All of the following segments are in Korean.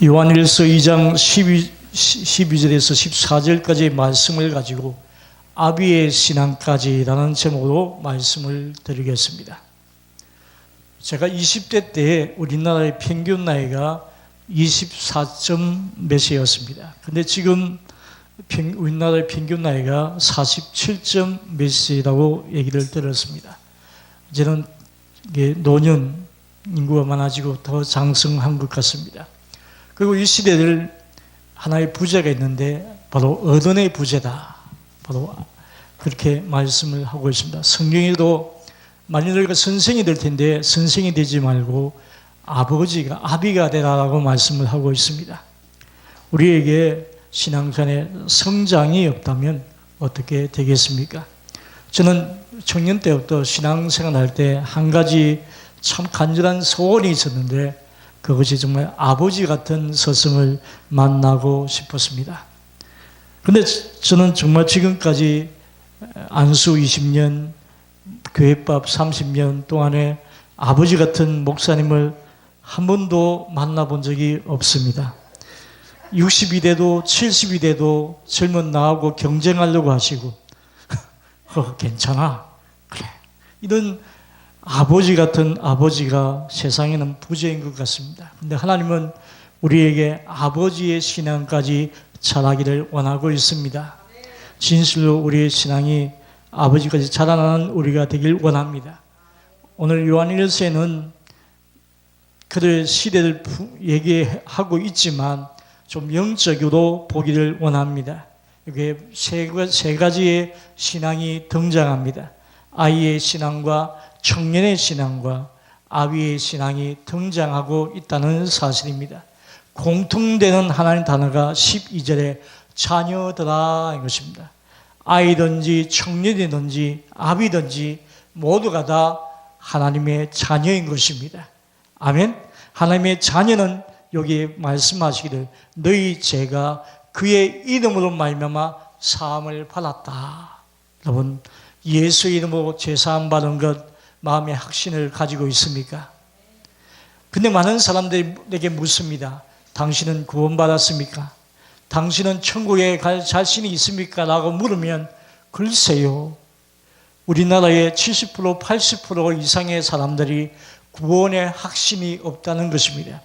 요한일서 2장 12절에서 14절까지의 말씀을 가지고 아비의 신앙까지라는 제목으로 말씀을 드리겠습니다. 제가 20대 때 우리나라의 평균 나이가 24점 몇이었습니다. 근데 지금 우리나라의 평균 나이가 47점 몇이라고 얘기를 들었습니다. 이제는 노년 인구가 많아지고 더 장성한 것 같습니다. 그리고 이 시대를 하나의 부제가 있는데 바로 어른의 부제다. 바로 그렇게 말씀을 하고 있습니다. 성경에도 만일 너희가 선생이 될 텐데 선생이 되지 말고 아비가 되라라고 말씀을 하고 있습니다. 우리에게 신앙생활에 성장이 없다면 어떻게 되겠습니까? 저는 청년 때부터 신앙생활 할 때 한 가지 참 간절한 소원이 있었는데 그것이 정말 아버지 같은 스승을 만나고 싶었습니다. 그런데 저는 정말 지금까지 안수 20년, 교회밥 30년 동안에 아버지 같은 목사님을 한 번도 만나본 적이 없습니다. 60이 돼도 70이 돼도 젊은 나하고 경쟁하려고 하시고 괜찮아, 그래, 이런 아버지 같은 아버지가 세상에는 부재인 것 같습니다. 그런데 하나님은 우리에게 아버지의 신앙까지 자라기를 원하고 있습니다. 진실로 우리의 신앙이 아버지까지 자라나는 우리가 되길 원합니다. 오늘 요한일서에는 그들 시대를 얘기하고 있지만 좀 영적으로 보기를 원합니다. 여기에 세 가지의 신앙이 등장합니다. 아이의 신앙과 청년의 신앙과 아비의 신앙이 등장하고 있다는 사실입니다. 공통되는 하나님 단어가 12절에 자녀들아 이것입니다. 아이든지 청년이든지 아비든지 모두가 다 하나님의 자녀인 것입니다. 아멘. 하나님의 자녀는 여기에 말씀하시기를 너희 죄가 그의 이름으로 말미암아 사함을 받았다. 여러분, 예수의 이름으로 죄사함 받은 것 마음의 확신을 가지고 있습니까? 근데 많은 사람들이 내게 묻습니다. 당신은 구원받았습니까? 당신은 천국에 갈 자신이 있습니까? 라고 물으면 글쎄요, 우리나라의 70% 80% 이상의 사람들이 구원의 확신이 없다는 것입니다.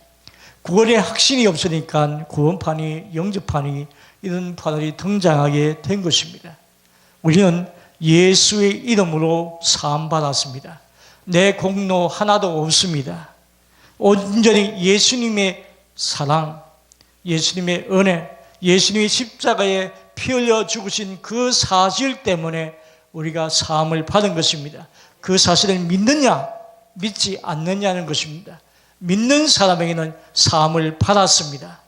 구원의 확신이 없으니까 구원판이, 영접판이 이런 판들이 등장하게 된 것입니다. 우리는 예수의 이름으로 사함받았습니다. 내 공로 하나도 없습니다. 온전히 예수님의 사랑, 예수님의 은혜, 예수님의 십자가에 피 흘려 죽으신 그 사실 때문에 우리가 사함을 받은 것입니다. 그 사실을 믿느냐 믿지 않느냐는 것입니다. 믿는 사람에게는 사함을 받았습니다.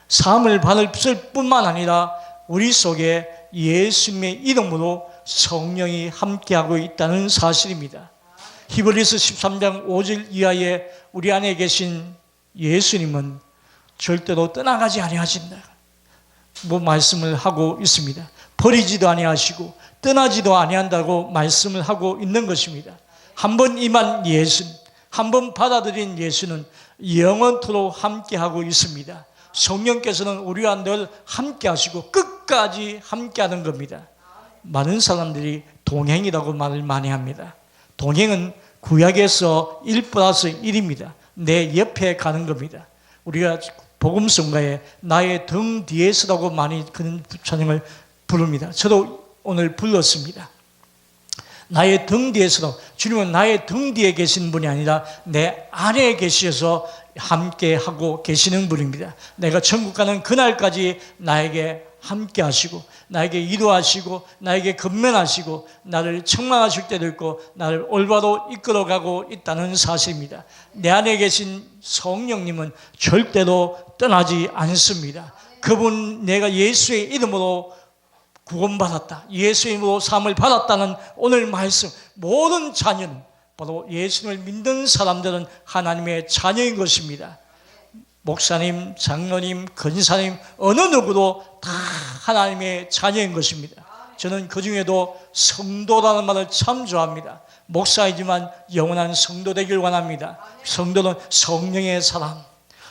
사함을 받을 뿐만 아니라 우리 속에 예수님의 이름으로 성령이 함께하고 있다는 사실입니다. 히브리서 13장 5절 이하에 우리 안에 계신 예수님은 절대로 떠나가지 아니하신다. 말씀을 하고 있습니다. 버리지도 아니하시고 떠나지도 아니한다고 말씀을 하고 있는 것입니다. 한번 임한 예수, 한번 받아들인 예수는 영원토록 함께하고 있습니다. 성령께서는 우리와 늘 함께하시고 끝까지 함께하는 겁니다. 많은 사람들이 동행이라고 말을 많이 합니다. 동행은 구약에서 1+1입니다. 내 옆에 가는 겁니다. 우리가 복음성가에 나의 등 뒤에 서라고 많이 그런 찬양을 부릅니다. 저도 오늘 불렀습니다. 나의 등 뒤에 서라. 주님은 나의 등 뒤에 계신 분이 아니라 내 안에 계셔서 함께 하고 계시는 분입니다. 내가 천국 가는 그날까지 나에게 함께 하시고 나에게 인도하시고 나에게 건면하시고 나를 책망하실 때도 있고 나를 올바로 이끌어가고 있다는 사실입니다. 내 안에 계신 성령님은 절대로 떠나지 않습니다. 그분, 내가 예수의 이름으로 구원받았다, 예수의 이름으로 사함을 받았다는 오늘 말씀, 모든 자녀는 바로 예수님을 믿는 사람들은 하나님의 자녀인 것입니다. 목사님, 장로님, 권사님 어느 누구도 다 하나님의 자녀인 것입니다. 저는 그 중에도 성도라는 말을 참 좋아합니다. 목사이지만 영원한 성도 되길 원합니다. 성도는 성령의 사람,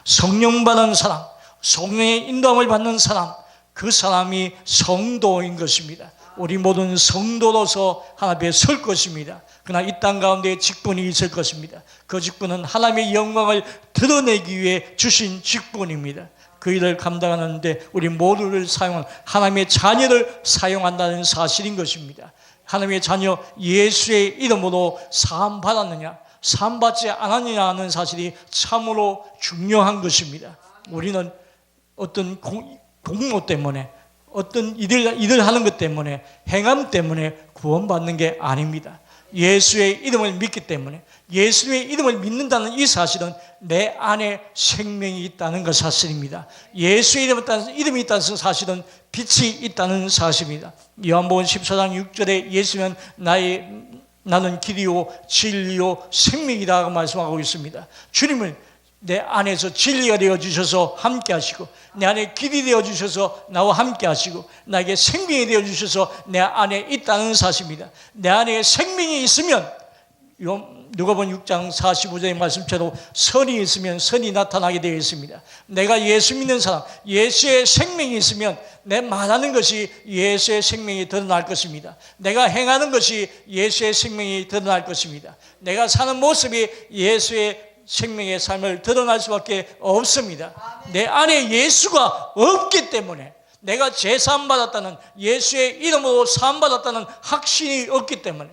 성령 받은 사람, 성령의 인도함을 받는 사람, 그 사람이 성도인 것입니다. 우리 모두는 성도로서 하나님 앞에 설 것입니다. 그러나 이 땅 가운데 직분이 있을 것입니다. 그 직분은 하나님의 영광을 드러내기 위해 주신 직분입니다. 그 일을 감당하는데 우리 모두를 사용한 하나님의 자녀를 사용한다는 사실인 것입니다. 하나님의 자녀 예수의 이름으로 사함받았느냐 사함받지 않았느냐 하는 사실이 참으로 중요한 것입니다. 우리는 어떤 공로 때문에 어떤 일을 하는 것 때문에 행함 때문에 구원받는 게 아닙니다. 예수의 이름을 믿기 때문에 예수의 이름을 믿는다는 이 사실은 내 안에 생명이 있다는 것 사실입니다. 예수의 이름이 있다는 사실은 빛이 있다는 사실입니다. 요한복음 14장 6절에 예수는 나는 길이요 진리요 생명이라고 말씀하고 있습니다. 주님을 내 안에서 진리가 되어주셔서 함께 하시고 내 안에 길이 되어주셔서 나와 함께 하시고 나에게 생명이 되어주셔서 내 안에 있다는 사실입니다. 내 안에 생명이 있으면 누가복음 6장 45절의 말씀처럼 선이 있으면 선이 나타나게 되어 있습니다. 내가 예수 믿는 사람, 예수의 생명이 있으면 내 말하는 것이 예수의 생명이 드러날 것입니다. 내가 행하는 것이 예수의 생명이 드러날 것입니다. 내가 사는 모습이 예수의 생명의 삶을 드러날 수밖에 없습니다. 내 안에 예수가 없기 때문에 내가 제사함 받았다는 예수의 이름으로 사함 받았다는 확신이 없기 때문에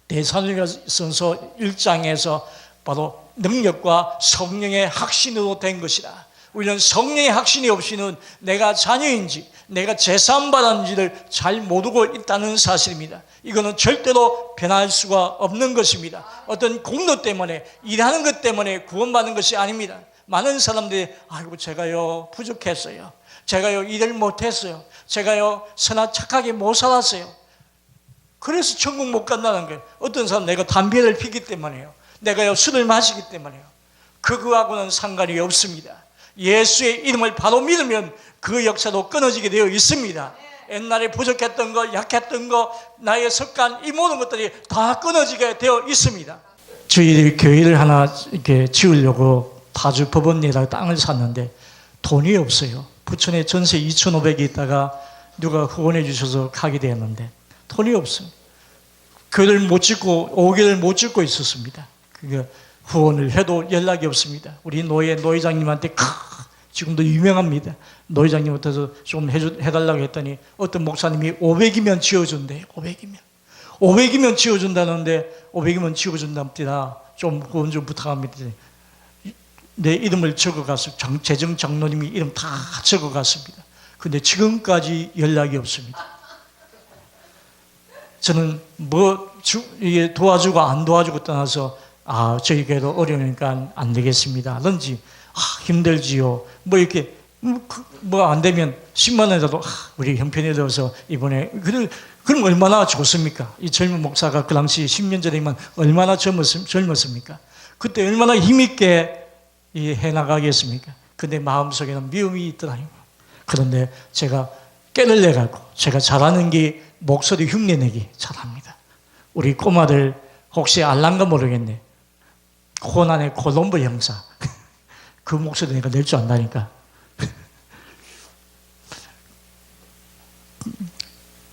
데살로니가전서 1장에서 바로 능력과 성령의 확신으로 된 것이다. 우리는 성령의 확신이 없이는 내가 자녀인지 내가 제사함 받았는지를 잘 모르고 있다는 사실입니다. 이거는 절대로 변할 수가 없는 것입니다. 어떤 공로 때문에 일하는 것 때문에 구원받는 것이 아닙니다. 많은 사람들이 아이고 제가요 부족했어요. 제가요 일을 못했어요. 제가요 선하 착하게 못 살았어요. 그래서 천국 못 간다는 거예요. 어떤 사람 내가 담배를 피기 때문에요. 내가요 술을 마시기 때문에요. 그거하고는 상관이 없습니다. 예수의 이름을 바로 믿으면 그 역사도 끊어지게 되어 있습니다. 옛날에 부족했던 거, 약했던 거, 나의 습관, 이 모든 것들이 다 끊어지게 되어 있습니다. 저희들이 교회를 하나 이렇게 지으려고 파주 법원리에다가 땅을 샀는데 돈이 없어요. 부천에 전세 2,500이 있다가 누가 후원해 주셔서 가게 되었는데 돈이 없어요. 교회를 못 짓고 5개월 못 짓고 있었습니다. 그게 후원을 해도 연락이 없습니다. 우리 노회장님한테 지금도 유명합니다. 노회장님한테서 좀 해달라고 했더니 어떤 목사님이 500이면 지어준대요. 500이면 지어준다는데 500이면 지어준답니다. 좀 후원 좀 부탁합니다. 내 이름을 적어가서 재정 장로님이 이름 다 적어갔습니다. 근데 지금까지 연락이 없습니다. 저는 이게 도와주고 안 도와주고 떠나서 저희 교회도 어려우니까 안 되겠습니다. 하든지 힘들지요. 이렇게 안 되면 10만 원이라도 우리 형편에 들어서 이번에 그럼 얼마나 좋습니까? 이 젊은 목사가 그 당시 10년 전이면 얼마나 젊었습니까? 그때 얼마나 힘있게 해나가겠습니까? 근데 마음속에는 미움이 있더라고요. 그런데 제가 깨를 내갖고 제가 잘하는 게 목소리 흉내내기 잘합니다. 우리 꼬마들 혹시 알란가 모르겠네. 코난의 콜롬보 형사 그 목소리 내가 낼 줄 안다니까.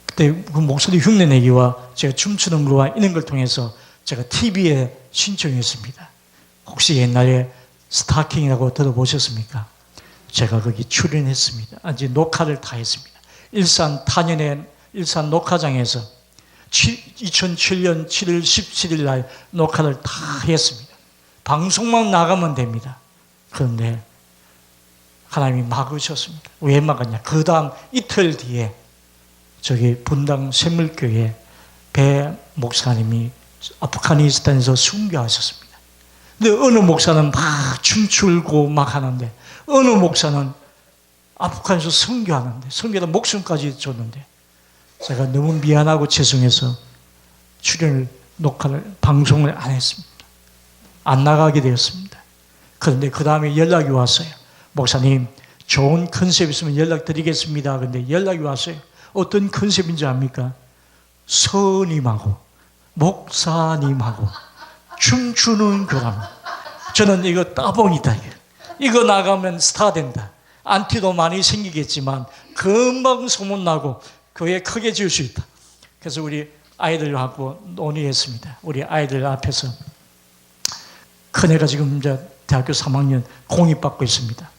그때 그 목소리 흉내내기와 제가 춤추는 거와 이런 걸 통해서 제가 TV에 신청했습니다. 혹시 옛날에 스타킹이라고 들어보셨습니까? 제가 거기 출연했습니다. 이제 녹화를 다 했습니다. 일산 녹화장에서 2007년 7월 17일 날 녹화를 다 했습니다. 방송만 나가면 됩니다. 그런데 하나님이 막으셨습니다. 왜 막았냐? 그 다음 이틀 뒤에 저기 분당 샘물교회 배 목사님이 아프가니스탄에서 순교하셨습니다. 근데 어느 목사는 막 춤추고 막 하는데 어느 목사는 아프간에서 선교하는데 선교하다 목숨까지 줬는데 제가 너무 미안하고 죄송해서 방송을 안 했습니다. 안 나가게 되었습니다. 그런데 그 다음에 연락이 왔어요. 목사님 좋은 컨셉 있으면 연락드리겠습니다. 그런데 연락이 왔어요. 어떤 컨셉인지 압니까? 스님하고 목사님하고 춤추는 거랍니다. 저는 이거 따봉이다. 이거 나가면 스타 된다. 안티도 많이 생기겠지만 금방 소문나고 교회 크게 지을 수 있다. 그래서 우리 아이들하고 논의했습니다. 우리 아이들 앞에서 큰애가 지금 이제 대학교 3학년 공입받고 있습니다.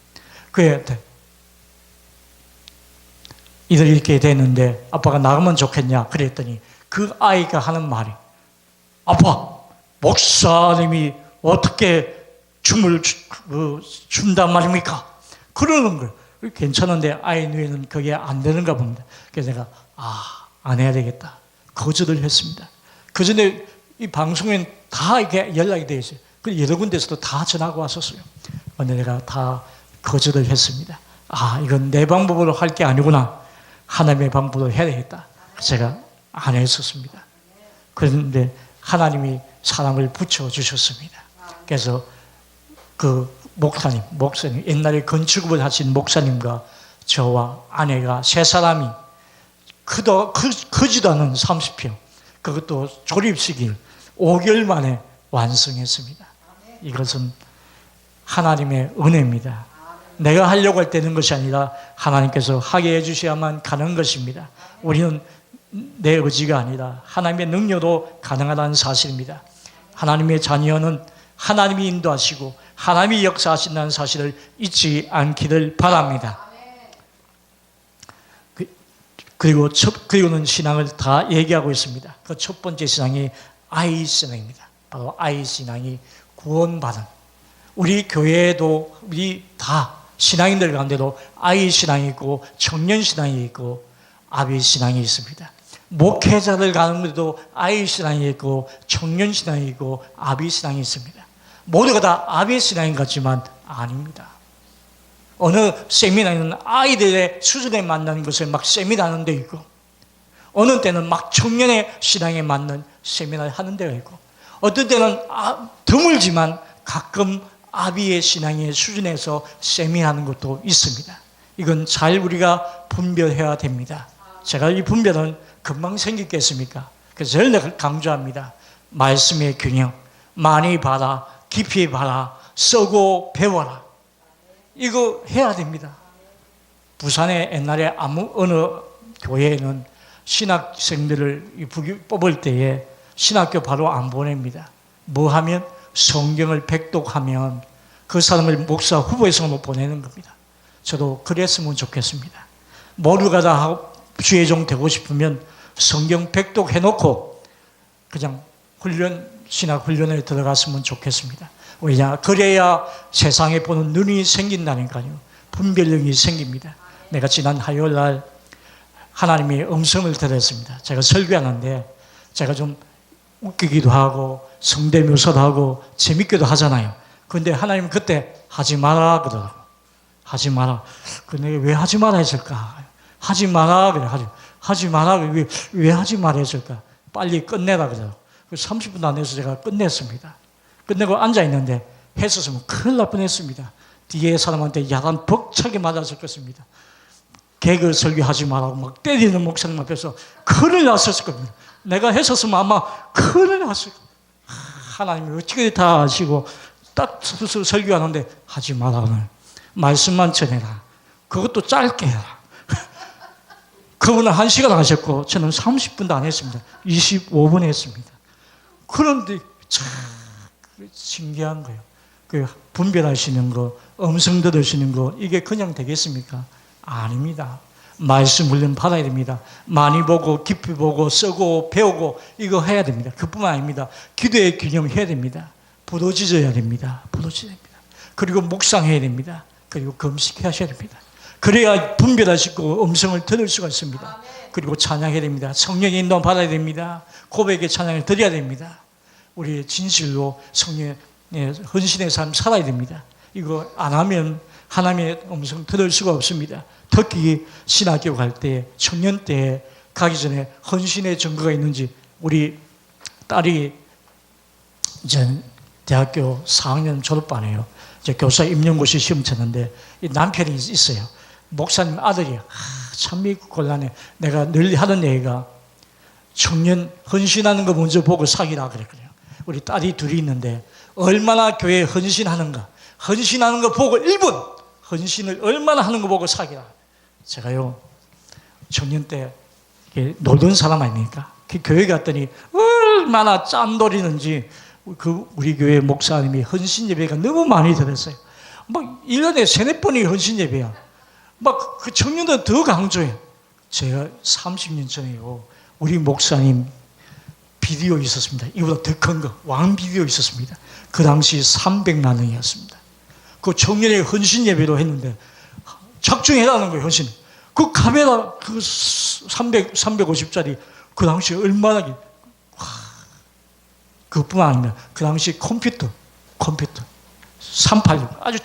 그애 이들 이렇게 됐는데 아빠가 나가면 좋겠냐 그랬더니 그 아이가 하는 말이 아빠 목사님이 어떻게 춤을 춘단 말입니까? 그러는 거예요. 괜찮은데 아이 뇌는 그게 안 되는가 봅니다. 그래서 내가 안 해야 되겠다. 거절을 했습니다. 그 전에 이 방송엔 다 이렇게 연락이 되어 있어요. 그 여러 군데서도 다 전화가 왔었어요. 근데 내가 다 거절을 했습니다. 이건 내 방법으로 할 게 아니구나. 하나님의 방법으로 해야 되겠다. 제가 안 했었습니다. 그런데 하나님이 사람을 붙여주셨습니다. 그래서 그 목사님, 옛날에 건축업을 하신 목사님과 저와 아내가 세 사람이 크지도 않은 30평, 그것도 조립식을 5개월 만에 완성했습니다. 이것은 하나님의 은혜입니다. 내가 하려고 할 때 되는 것이 아니라 하나님께서 하게 해주셔야만 가능한 것입니다. 우리는 내 의지가 아니라 하나님의 능력으로 가능하다는 사실입니다. 하나님의 자녀는 하나님이 인도하시고 하나님이 역사하신다는 사실을 잊지 않기를 바랍니다. 그리고는 신앙을 다 얘기하고 있습니다. 그 첫 번째 신앙이 아이 신앙입니다. 바로 아이 신앙이 구원받은, 우리 교회에도 우리 다 신앙인들 가운데도 아이 신앙이 있고 청년 신앙이 있고 아비 신앙이 있습니다. 목회자들 가운데도 아이 신앙이 있고 청년 신앙이 있고 아비 신앙이 있습니다. 모두가 다 아비 신앙인 것 같지만 아닙니다. 어느 세미나에는 아이들의 수준에 맞는 것을 막 세미나하는 데 있고, 어느 때는 막 청년의 신앙에 맞는 세미나를 하는 데가 있고, 어떤 때는 드물지만 가끔 아비의 신앙의 수준에서 세미나하는 것도 있습니다. 이건 잘 우리가 분별해야 됩니다. 제가 이 분별은 금방 생기겠습니까? 그래서 늘 강조합니다. 말씀의 균형, 많이 봐라, 깊이 봐라, 쓰고 배워라. 이거 해야 됩니다. 부산에 옛날에 어느 교회에는 신학생들을 뽑을 때에 신학교 바로 안 보냅니다. 뭐 하면? 성경을 백독하면 그 사람을 목사 후보에서 보내는 겁니다. 저도 그랬으면 좋겠습니다. 모두가 다 주의종 되고 싶으면 성경 백독해놓고 그냥 신학 훈련에 들어갔으면 좋겠습니다. 왜냐? 그래야 세상에 보는 눈이 생긴다니까요. 분별력이 생깁니다. 내가 지난 화요일 날 하나님의 음성을 들었습니다. 제가 설교하는데 제가 좀 웃기기도 하고 성대묘사도 하고 재밌기도 하잖아요. 그런데 하나님 그때 하지 마라 그러더라고. 하지 마라. 근데 왜 하지 마라 했을까? 하지 마라 그래. 하지 마라. 왜 하지 마라 했을까? 빨리 끝내라 그러더라고. 30분 안에서 제가 끝냈습니다. 끝내고 앉아있는데 했었으면 큰일 날 뻔했습니다. 뒤에 사람한테 야단 벅차게 맞았을 것입니다. 개그 설교하지 말라고 막 때리는 목사님 앞에서 큰일 났었을 겁니다. 내가 했었으면 아마 큰일 났을 겁니다. 하나님이 어떻게 다 아시고 딱 설교하는데 하지 마라. 말씀만 전해라. 그것도 짧게 해라. 그분은 1시간 하셨고 저는 30분도 안 했습니다. 25분 했습니다. 그런데 참 신기한 거예요. 그 분별하시는 거, 음성 들으시는 거, 이게 그냥 되겠습니까? 아닙니다. 말씀 훈련 받아야 됩니다. 많이 보고 깊이 보고 쓰고 배우고 이거 해야 됩니다. 그뿐만 아닙니다. 기도의 균형 해야 됩니다. 부도지져야 됩니다. 부도지져야 됩니다. 그리고 묵상해야 됩니다. 그리고 금식하셔야 됩니다. 그래야 분별하시고 음성을 들을 수가 있습니다. 그리고 찬양해야 됩니다. 성령의 인도 받아야 됩니다. 고백의 찬양을 드려야 됩니다. 우리의 진실로 성령의 헌신의 삶 살아야 됩니다. 이거 안 하면 하나님의 음성 들을 수가 없습니다. 특히 신학교 갈 때, 청년 때 가기 전에 헌신의 증거가 있는지, 우리 딸이 이제 대학교 4학년 졸업반이에요. 이제 교사 임용고시 시험 쳤는데 이 남편이 있어요. 목사님 아들이 참 곤란해. 내가 늘 하는 얘기가 청년 헌신하는 거 먼저 보고 사귀라 그랬거든요. 우리 딸이 둘이 있는데 얼마나 교회에 헌신하는가, 헌신하는 거 보고 1분 헌신을 얼마나 하는 거 보고 사귀라. 제가요 청년 때 놀던 사람 아닙니까? 그 교회 갔더니 얼마나 짠돌이는지 우리 교회 목사님이 헌신 예배가 너무 많이 들었어요. 막 1년에 3-4번이 헌신 예배야. 막 그 청년들 더 강조해. 제가 30년 전에요 우리 목사님 비디오 있었습니다. 이보다 더 큰 거, 왕 비디오 있었습니다. 그 당시 300만 원이었습니다. 그 청년의 헌신 예배로 했는데 작정해라는 거예요. 헌신. 그 카메라 그 350짜리 그 당시 얼마나 그뿐만 아니라 그 당시 컴퓨터 386 아주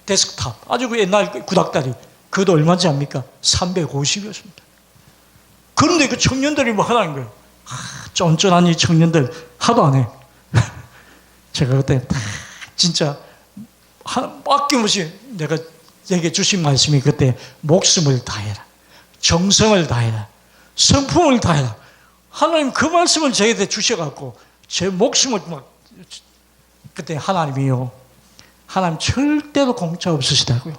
데스크탑 아주 그 옛날 구닥다리 그것도 얼마인지 압니까? 350이었습니다. 그런데 그 청년들이 뭐 하라는 거예요. 쫀쫀한 이 청년들 하도 안 해. 제가 그때 진짜 아낌없이 내게 주신 말씀이 그때 목숨을 다해라, 정성을 다해라, 성품을 다해라. 하나님 그 말씀을 저에게 주셔갖고 제 목숨을 막 그때 하나님이요, 하나님 절대로 공짜 없으시다고요.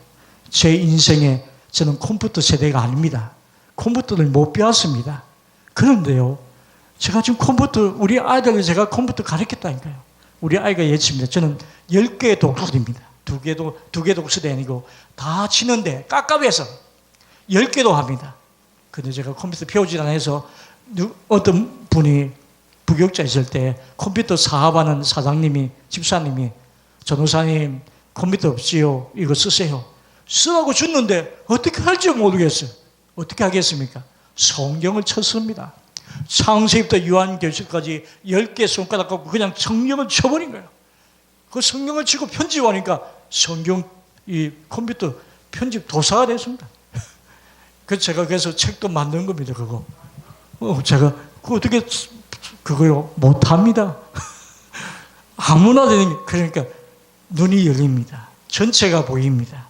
제 인생에 저는 컴퓨터 세대가 아닙니다. 컴퓨터를 못 배웠습니다. 그런데요, 제가 지금 우리 아이들을 제가 컴퓨터 가르쳤다니까요. 우리 아이가 예칩니다. 저는 10개의 독수리입니다. 두 개 독수리 아니고 다 치는데 깝깝해서 10개도 합니다. 근데 제가 컴퓨터 배우질 않아서 어떤 분이 부교육자 있을 때 컴퓨터 사업하는 사장님이, 집사님이 전도사님 컴퓨터 없지요? 이거 쓰세요. 쓰라고 줬는데 어떻게 할지 모르겠어요. 어떻게 하겠습니까? 성경을 쳤습니다. 창세기부터 요한계시까지 10개 손가락 갖고 그냥 성경을 쳐버린 거예요. 그 성경을 치고 편집하니까 이 컴퓨터 편집 도사가 됐습니다. 제가 그래서 책도 만든 겁니다. 그거. 제가 어떻게 그거요 못합니다. 아무나 되는, 그러니까 눈이 열립니다. 전체가 보입니다.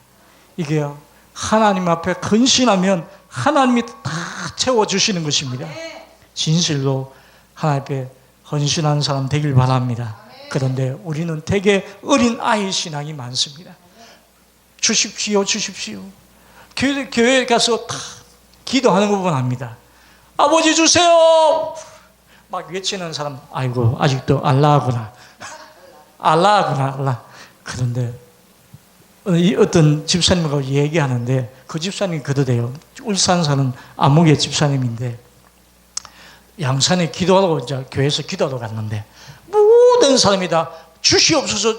이게 하나님 앞에 헌신하면 하나님이 다 채워주시는 것입니다. 진실로 하나님 앞에 헌신하는 사람 되길 바랍니다. 그런데 우리는 되게 어린 아이 신앙이 많습니다. 주십시오. 교회에 가서 다 기도하는 거 보면 압니다. 아버지 주세요! 막 외치는 사람, 아이고 아직도 알라하구나. 알라. 그런데 어떤 집사님하고 얘기하는데 그 집사님이 그러대요. 울산 사는 암흑의 집사님인데 양산에 기도하러 이제 교회에서 기도하러 갔는데 모든 사람이 다 주시옵소서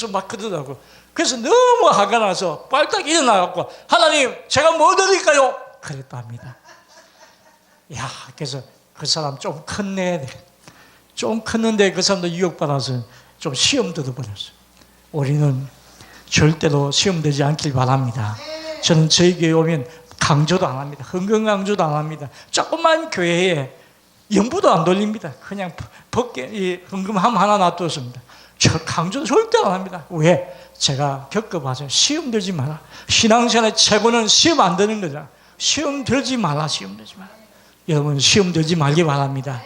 막 그러더라고요. 그래서 너무 화가 나서 빨딱 일어나갖고 하나님 제가 뭐 드릴까요? 그랬다 합니다. 야, 그래서 그 사람 좀 컸네. 좀 컸는데 그 사람도 유혹받아서 좀 시험 들어버렸어요. 우리는 절대로 시험 되지 않길 바랍니다. 저는 저희 교회 오면 강조도 안 합니다. 헌금 강조도 안 합니다. 조그만 교회에 연부도 안 돌립니다. 그냥 헌금 하나 놔두었습니다. 저 강조도 절대 안 합니다. 왜? 제가 겪어봐서 시험 들지 마라. 신앙생활의 최고는 시험 안 드는 거죠. 시험 들지 마라. 여러분 시험 들지 말기 바랍니다.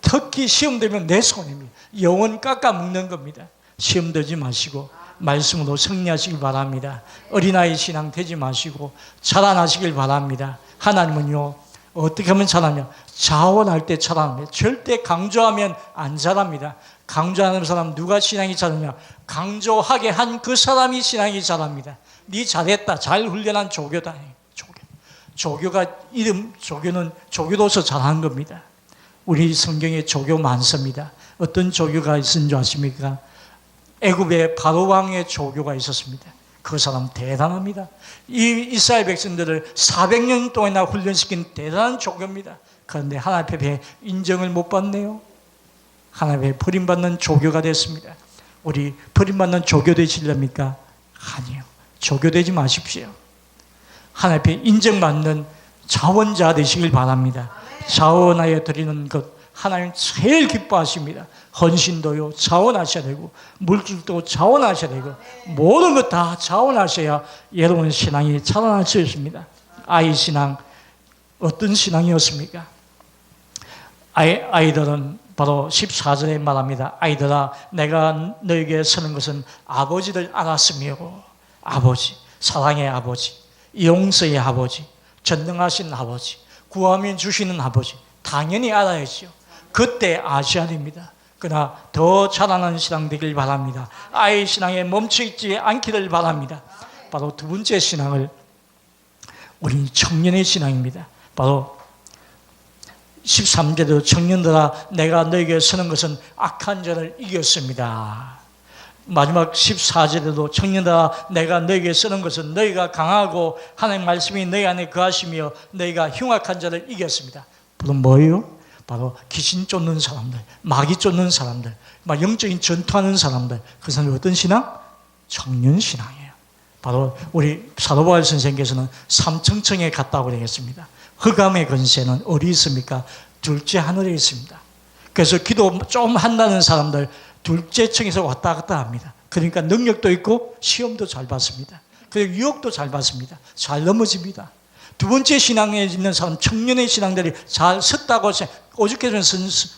특히 시험 들면 내 손입니다. 영혼 깎아 먹는 겁니다. 시험 들지 마시고 말씀으로 승리하시길 바랍니다. 어린아이 신앙 되지 마시고 자라나시길 바랍니다. 하나님은요 어떻게 하면 자라냐? 자원할 때 자랍니다. 절대 강조하면 안 자랍니다. 강조하는 사람 누가 신앙이 자라냐? 강조하게 한 그 사람이 신앙이 자랍니다. 네 잘했다. 잘 훈련한 조교다. 조교가 조교는 조교로서 잘하는 겁니다. 우리 성경에 조교 많습니다. 어떤 조교가 있은 줄 아십니까? 애굽에 바로 왕의 조교가 있었습니다. 그 사람 대단합니다. 이 이스라엘 백성들을 400년 동안이나 훈련시킨 대단한 조교입니다. 그런데 하나님 앞에 인정을 못 받네요. 하나님 앞에 버림받는 조교가 됐습니다. 우리 버림받는 조교 되시렵니까? 아니요. 조교 되지 마십시오. 하나님 앞에 인정받는 자원자 되시길 바랍니다. 자원하여 드리는 것 하나님 제일 기뻐하십니다. 헌신도요 자원하셔야 되고 물질도 자원하셔야 되고 모든 것 다 자원하셔야 여러분 신앙이 자라날 수 있습니다. 아이 신앙 어떤 신앙이었습니까? 아이들은 바로 14절에 말합니다. 아이들아, 내가 너에게 서는 것은 아버지를 알았으며, 아버지, 사랑의 아버지, 용서의 아버지, 전능하신 아버지, 구하면 주시는 아버지, 당연히 알아야죠. 그때 아셔야 됩니다. 그러나 더 자라는 신앙 되길 바랍니다. 아이의 신앙에 멈춰있지 않기를 바랍니다. 바로 두 번째 신앙을, 우리 청년의 신앙입니다. 바로 13절에도 청년들아, 내가 너에게 서는 것은 악한 자를 이겼습니다. 마지막 14절에도 청년들아, 내가 너에게 서는 것은 너희가 강하고 하나님의 말씀이 너희 안에 거하시며 너희가 흉악한 자를 이겼습니다. 바로 뭐예요? 바로 귀신 쫓는 사람들, 마귀 쫓는 사람들, 막 영적인 전투하는 사람들, 그 사람이 어떤 신앙? 청년 신앙이에요. 바로 우리 사도바울 선생께서는 삼청청에 갔다고 그러겠습니다. 흑암의 권세는 어디 있습니까? 둘째 하늘에 있습니다. 그래서 기도 좀 한다는 사람들 둘째 층에서 왔다 갔다 합니다. 그러니까 능력도 있고 시험도 잘 받습니다. 그리고 유혹도 잘 받습니다. 잘 넘어집니다. 두 번째 신앙에 있는 사람, 청년의 신앙들이 잘 섰다고 오죽해서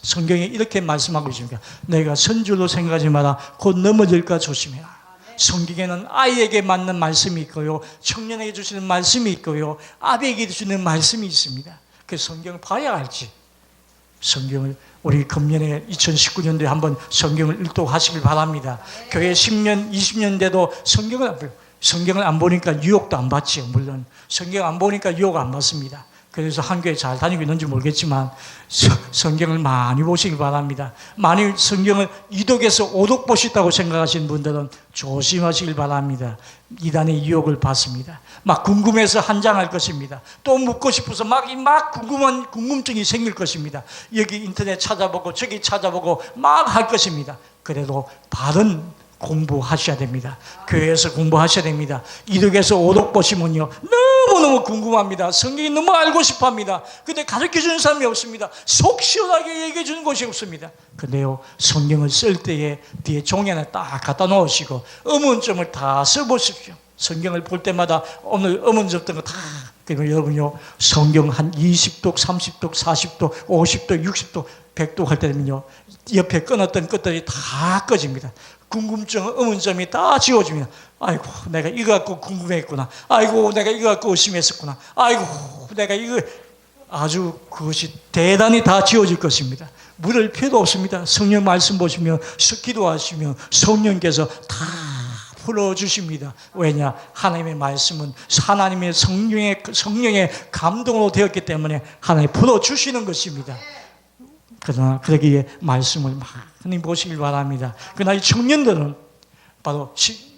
성경에 이렇게 말씀하고 있습니다. 너희가 선줄로 생각하지 마라. 곧 넘어질까 조심해라. 성경에는 아이에게 맞는 말씀이 있고요, 청년에게 주시는 말씀이 있고요, 아비에게 주시는 말씀이 있습니다. 그래서 성경을 봐야 알지. 성경을 우리 금년에 2019년도에 한번 성경을 읽도하시길 바랍니다. 교회 10년, 20년 돼도 성경을 안 보니까 유혹도 안 받지요. 물론 성경 안 보니까 유혹 안 받습니다. 그래서 한 교회 잘 다니고 있는지 모르겠지만 성경을 많이 보시기 바랍니다. 만일 성경을 이독에서 오독 보셨다고 생각하시는 분들은 조심하시길 바랍니다. 이단의 유혹을 받습니다. 막 궁금해서 한장할 것입니다. 또 묻고 싶어서 막 궁금한 궁금증이 생길 것입니다. 여기 인터넷 찾아보고 저기 찾아보고 막 할 것입니다. 그래도 바른 공부하셔야 됩니다. 교회에서 공부하셔야 됩니다. 이독에서 오독 보시면요, 너무너무 궁금합니다. 성경이 너무 알고 싶어 합니다. 근데 가르쳐주는 사람이 없습니다. 속 시원하게 얘기해 주는 곳이 없습니다. 근데요, 성경을 쓸 때에 뒤에 종이 하나 딱 갖다 놓으시고 의문점을 다 써보십시오. 성경을 볼 때마다 오늘 의문점 같은 거 다, 그러면 여러분요, 성경 한 20독, 30독, 40독, 50독, 60독, 100독 할 때면요, 옆에 끊었던 것들이 다 꺼집니다. 궁금증, 의문점이 다 지워집니다. 아이고, 내가 이거 갖고 궁금했구나. 아이고, 내가 이거 갖고 의심했었구나. 아이고, 내가 이거, 아주 그것이 대단히 다 지워질 것입니다. 물을 필요도 없습니다. 성령 말씀 보시면, 기도하시면 성령께서 다 풀어주십니다. 왜냐? 하나님의 말씀은 하나님의 성령의 감동으로 되었기 때문에 하나님이 풀어주시는 것입니다. 그러나 그러기에 말씀을 많이 보시길 바랍니다. 그러나 이 청년들은 바로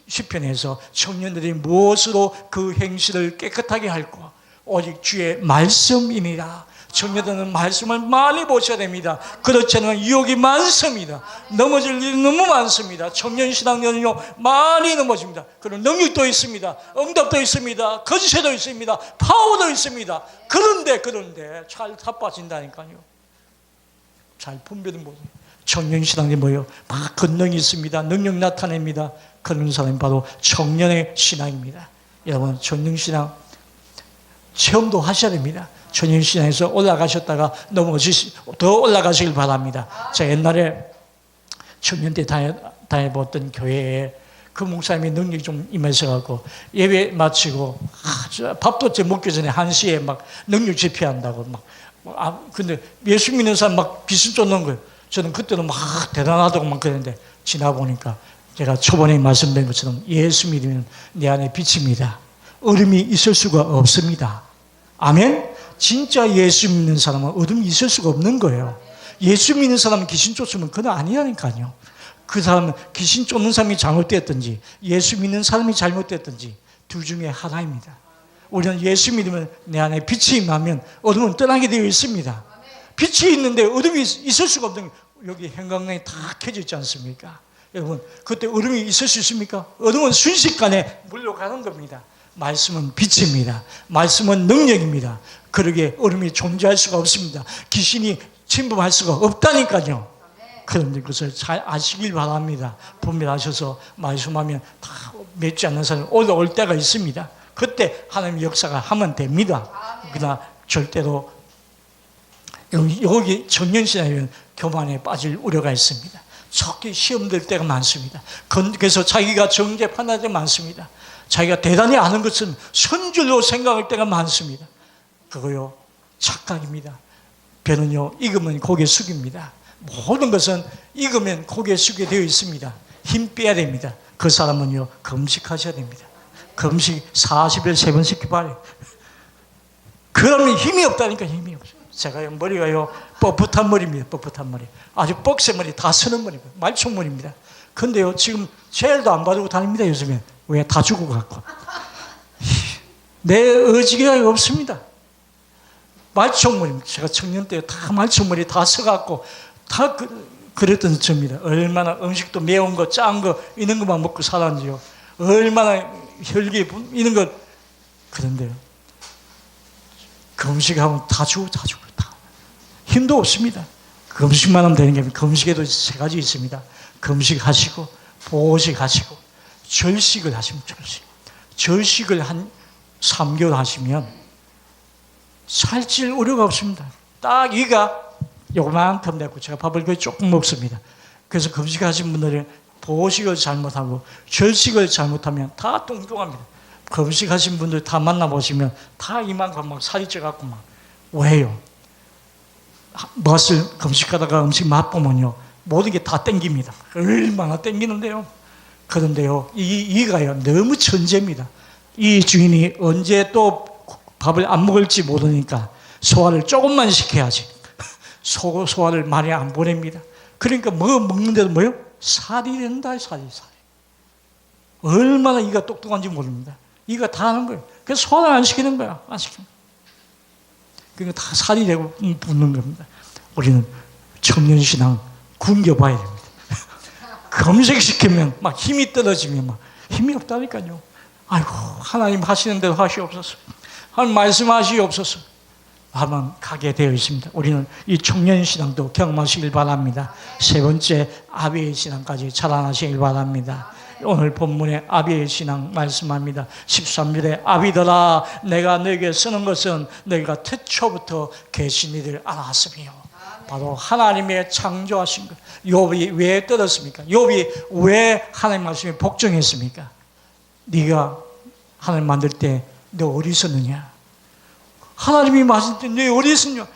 시편에서 청년들이 무엇으로 그 행실을 깨끗하게 할고 오직 주의 말씀입니다. 청년들은 말씀을 많이 보셔야 됩니다. 그렇지 않으면 유혹이 많습니다. 넘어질 일이 너무 많습니다. 청년 신앙들은요, 많이 넘어집니다. 그런 능력도 있습니다. 응답도 있습니다. 거짓에도 있습니다. 파워도 있습니다. 그런데 잘 탑빠진다니까요. 잘 분별은 못해요. 청년 신앙이 뭐예요? 막 권능이 있습니다. 능력 나타냅니다. 그런 사람이 바로 청년의 신앙입니다. 여러분, 청년 신앙 체험도 하셔야 됩니다. 청년 신앙에서 올라가셨다가 더 올라가시길 바랍니다. 제가 옛날에 청년 때 다녀봤던 교회에 그 목사님이 능력이 좀 임해서갖고 예배 마치고 밥도 먹기 전에 1시에 막 능력 집회한다고 근데 예수 믿는 사람 막 귀신 쫓는 거예요. 저는 그때는 막 대단하다고 막 그랬는데 지나보니까 제가 초반에 말씀드린 것처럼 예수 믿으면 내 안에 빛입니다. 어둠이 있을 수가 없습니다. 아멘? 진짜 예수 믿는 사람은 어둠이 있을 수가 없는 거예요. 예수 믿는 사람은 귀신 쫓으면 그건 아니라니까요. 그 사람은 귀신 쫓는 사람이 잘못됐든지 예수 믿는 사람이 잘못됐든지 둘 중에 하나입니다. 우리는 예수 믿으면 내 안에 빛이 임하면 어둠은 떠나게 되어 있습니다. 빛이 있는데 어둠이 있을 수가 없는, 여기 형광등이 다 켜져 있지 않습니까? 여러분, 그때 어둠이 있을 수 있습니까? 어둠은 순식간에 물러가는 겁니다. 말씀은 빛입니다. 말씀은 능력입니다. 그러기에 어둠이 존재할 수가 없습니다. 귀신이 침범할 수가 없다니까요. 그런데 그것을 잘 아시길 바랍니다. 분별하셔서 말씀하면 다 맺지 않는 사람이 올라올 때가 있습니다. 그때 하나님의 역사가 하면 됩니다. 그러나 절대로 여기 청년신앙이면 교만에 빠질 우려가 있습니다. 적게 시험될 때가 많습니다. 그래서 자기가 정죄판할 때 많습니다. 자기가 대단히 아는 것은 선줄로 생각할 때가 많습니다. 그거요, 착각입니다. 배는요, 익으면 고개 숙입니다. 모든 것은 익으면 고개 숙게 되어 있습니다. 힘 빼야 됩니다. 그 사람은요, 금식하셔야 됩니다. 금식 40일 3번씩 기발해요. 그러면 힘이 없다니까. 힘이 없어요. 제가요, 머리가요 뻣뻣한 머리입니다. 뻣뻣한 머리, 아주 뻑새 머리, 다 쓰는 머리입니다. 말총머리입니다. 근데요, 지금 젤도 안 바르고 다닙니다. 요즘에. 왜? 다 죽어갖고. 내 의지가 없습니다. 말총머리입니다. 제가 청년 때 다 말총머리 다 써갖고 다 그랬던 저입니다. 얼마나 음식도 매운 거, 짠 거, 이런 것만 먹고 살았는지요. 얼마나 혈기 이런 것. 그런데요, 금식하면 다 죽어. 다. 힘도 없습니다. 금식만 하면 되는 게 아니라 금식에도 3가지 있습니다. 금식하시고, 보식하시고, 절식을 하시면 절식을 한 3개월 하시면 살찔 우려가 없습니다. 딱 이가 요만큼 되고, 제가 밥을 거의 조금 먹습니다. 그래서 금식하신 분들은 보식을 잘못하고 절식을 잘못하면 다 뚱뚱합니다. 금식하신 분들 다 만나보시면 다 이만큼 막 살이 쪄갖고 막. 왜요? 무엇을 금식하다가 음식 맛보면요, 모든 게 다 땡깁니다. 얼마나 땡기는데요. 그런데요, 이가요, 너무 천재입니다. 이 주인이 언제 또 밥을 안 먹을지 모르니까 소화를 조금만 시켜야지. 소화를 많이 안 보냅니다. 그러니까 뭐 먹는데도 뭐요? 살이 된다, 살이. 얼마나 이가 똑똑한지 모릅니다. 이가 다 하는 거예요. 그래서 소화를 안 시키는 거야. 안 시키는 거야. 그러니까 다 살이 되고 붙는 겁니다. 우리는 청년신앙 굶겨봐야 됩니다. 검색시키면 막 힘이 떨어지면 막 힘이 없다니까요. 아이고, 하나님 하시는 대로 하시옵소서. 하나님 말씀하시옵소서. 하면 가게 되어 있습니다. 우리는 이 청년신앙도 경험하시길 바랍니다. 3번째, 아비의 신앙까지 자라나시길 바랍니다. 오늘 본문에 아비의 신앙 말씀합니다. 13절에 아비들아, 내가 너에게 쓰는 것은 너희가 태초부터 계신 이를 알았으며. 바로 하나님의 창조하신 것. 욥이 왜 떨었습니까? 욥이 왜 하나님 말씀에 복종했습니까? 네가 하나님 만들 때 너 어디 있었느냐? 하나님이 말씀 때 너 어디 있었냐?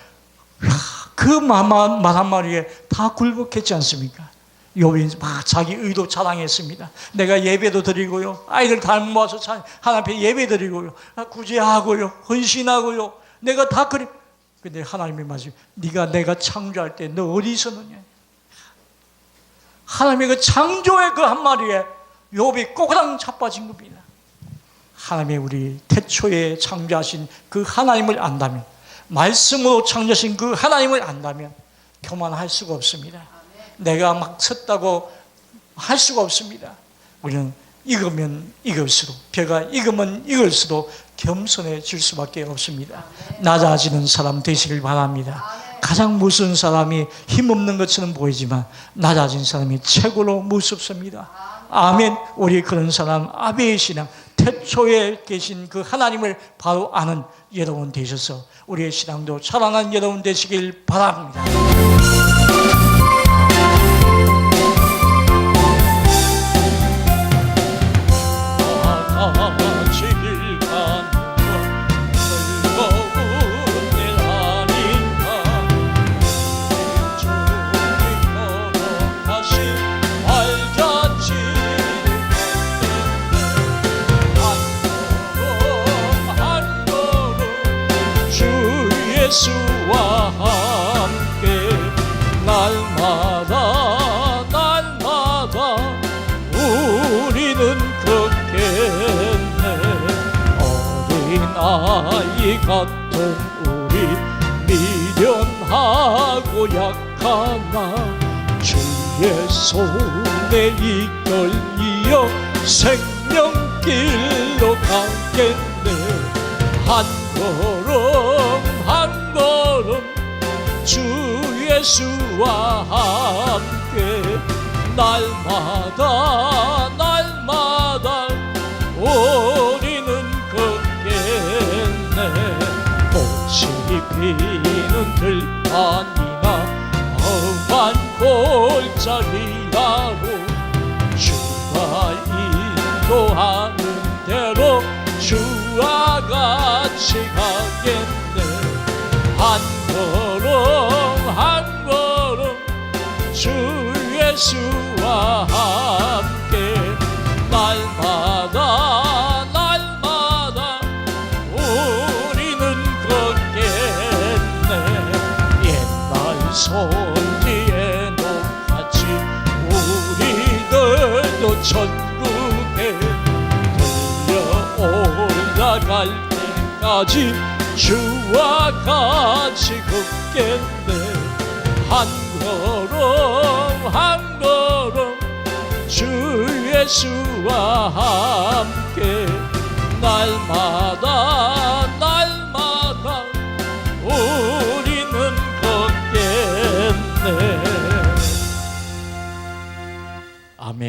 그 말 한마디에 다 굴복했지 않습니까? 욥이 막 자기 의도 자랑했습니다. 내가 예배도 드리고요, 아이들 다 모아서 하나님 앞에 예배 드리고요, 구제하고요, 헌신하고요, 내가 다 그래. 근데 하나님이 말씀, 내가 창조할 때 너 어디 있었느냐? 하나님의 그 창조의 그 한마디에 욥이 꼬그랑 자빠진 겁니다. 하나님의 우리 태초에 창조하신 그 하나님을 안다면, 말씀으로 창조하신 그 하나님을 안다면 교만할 수가 없습니다. 내가 막 섰다고 할 수가 없습니다. 우리는 익으면 익을수록, 벼가 익으면 익을수록 겸손해질 수밖에 없습니다. 낮아지는 사람 되시길 바랍니다. 가장 무서운 사람이 힘없는 것처럼 보이지만 낮아진 사람이 최고로 무섭습니다. 아멘. 우리 그런 사람, 아비의 신앙, 태초에 계신 그 하나님을 바로 아는 여러분 되셔서 우리의 신앙도 자라난 여러분 되시길 바랍니다. 예수와 함께 날마다 우리는 걷겠네. 어린아이 같은 우리 미련하고 약하나 주의 손에 이끌리어 생명길로 가겠네. 한 걸음 주 예수와 함께 날마다 우리는 걷겠네. 꽃이 피는 들판이나 잠자리라로 주가 인도하는 대로 주와 같이 가겠네. 한 걸음 한 걸음 주 예수와 함께 날마다 날마다 우리는 걷겠네. 옛날 손지에 높았지 우리들도 천국에 들려 올라갈 때까지 주와 같이 걷겠네. 한 걸음 한 걸음 주 예수와 함께 날마다 날마다 우리는 걷겠네. 아멘.